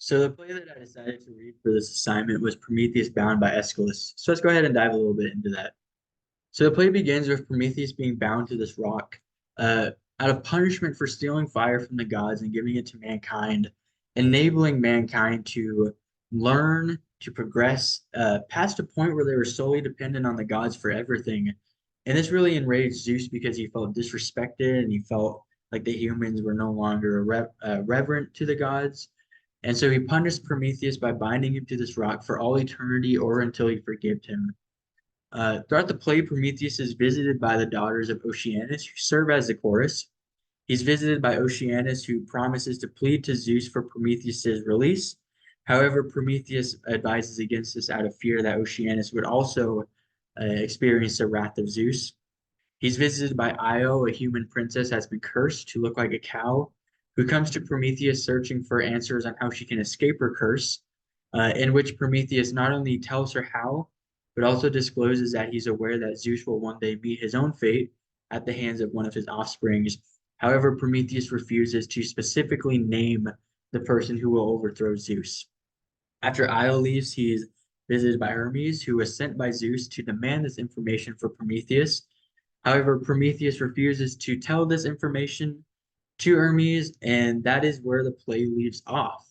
So the play that I decided to read for this assignment was Prometheus Bound by Aeschylus. So let's go ahead and dive a little bit into that. So the play begins with Prometheus being bound to this rock, uh, out of punishment for stealing fire from the gods and giving it to mankind, enabling mankind to learn, to progress, past a point where they were solely dependent on the gods for everything. And this really enraged Zeus because he felt disrespected and he felt like the humans were no longer reverent to the gods. And so he punished Prometheus by binding him to this rock for all eternity or until he forgave him. Throughout the play, Prometheus is visited by the daughters of Oceanus, who serve as the chorus. He's visited by Oceanus, who promises to plead to Zeus for Prometheus's release. However, Prometheus advises against this out of fear that Oceanus would also experience the wrath of Zeus. He's visited by Io, a human princess has been cursed to look like a cow, who comes to Prometheus searching for answers on how she can escape her curse, in which Prometheus not only tells her how, but also discloses that he's aware that Zeus will one day meet his own fate at the hands of one of his offsprings. However, Prometheus refuses to specifically name the person who will overthrow Zeus. After Io leaves, he is visited by Hermes, who was sent by Zeus to demand this information for Prometheus. However, Prometheus refuses to tell this information to Hermes, and that is where the play leaves off.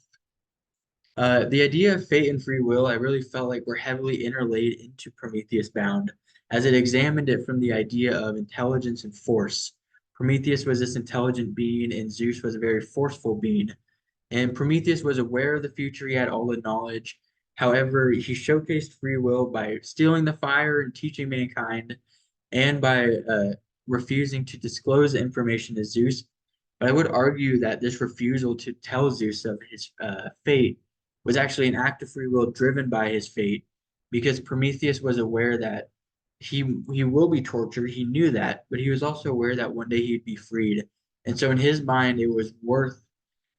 The idea of fate and free will, I really felt like were heavily interlaid into Prometheus Bound, as it examined it from the idea of intelligence and force. Prometheus was this intelligent being, and Zeus was a very forceful being. And Prometheus was aware of the future, he had all the knowledge. However, he showcased free will by stealing the fire and teaching mankind, and by refusing to disclose the information to Zeus. But I would argue that this refusal to tell Zeus of his fate was actually an act of free will driven by his fate, because Prometheus was aware that he will be tortured. He knew that, but he was also aware that one day he'd be freed. And so in his mind, it was worth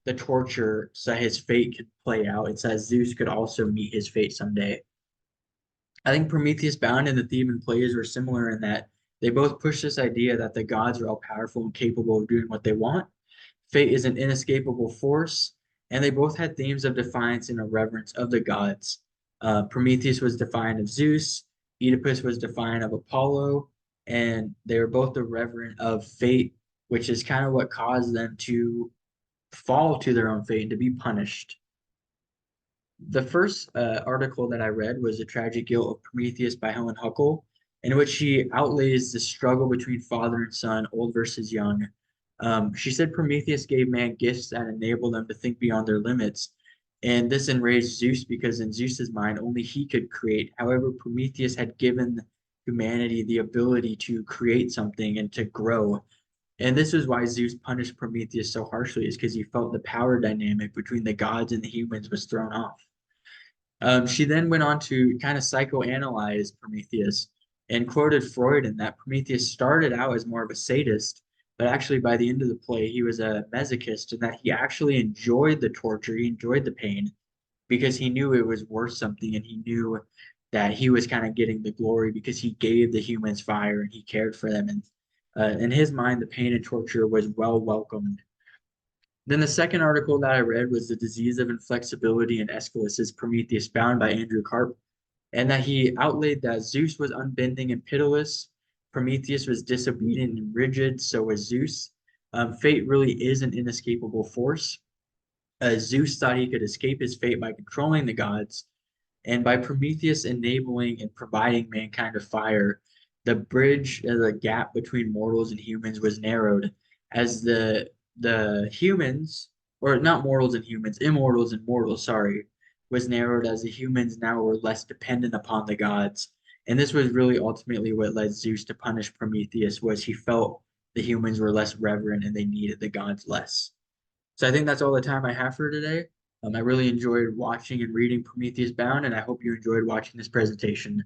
the torture so that his fate could play out. It's that Zeus could also meet his fate someday. I think Prometheus Bound and the Theban plays were similar in that they both push this idea that the gods are all powerful and capable of doing what they want. Fate is an inescapable force, and they both had themes of defiance and a reverence of the gods. Prometheus was defiant of Zeus, Oedipus was defiant of Apollo, and they were both the reverent of fate, which is kind of what caused them to fall to their own fate and to be punished. The first article that I read was The Tragic Guilt of Prometheus by Helen Huckel, in which she outlays the struggle between father and son, old versus young. She said Prometheus gave man gifts that enabled them to think beyond their limits. And this enraged Zeus because, in Zeus's mind, only he could create. However, Prometheus had given humanity the ability to create something and to grow. And this is why Zeus punished Prometheus so harshly, is because he felt the power dynamic between the gods and the humans was thrown off. She then went on to kind of psychoanalyze Prometheus and quoted Freud in that Prometheus started out as more of a sadist, but actually by the end of the play, he was a masochist and that he actually enjoyed the torture, he enjoyed the pain because he knew it was worth something and he knew that he was kind of getting the glory because he gave the humans fire and he cared for them. And in his mind, the pain and torture was well welcomed. Then the second article that I read was The Disease of Inflexibility in Aeschylus's Prometheus Bound by Andrew Karp, and that he outlaid that Zeus was unbending and pitiless, Prometheus was disobedient and rigid, so was Zeus. Fate really is an inescapable force. Zeus thought he could escape his fate by controlling the gods, and by Prometheus enabling and providing mankind a fire, the bridge, the gap between mortals and humans was narrowed as the humans, or not mortals and humans, immortals and mortals, sorry, was narrowed as the humans now were less dependent upon the gods. And this was really ultimately what led Zeus to punish Prometheus, was he felt the humans were less reverent and they needed the gods less. So I think that's all the time I have for today. I really enjoyed watching and reading Prometheus Bound, and I hope you enjoyed watching this presentation.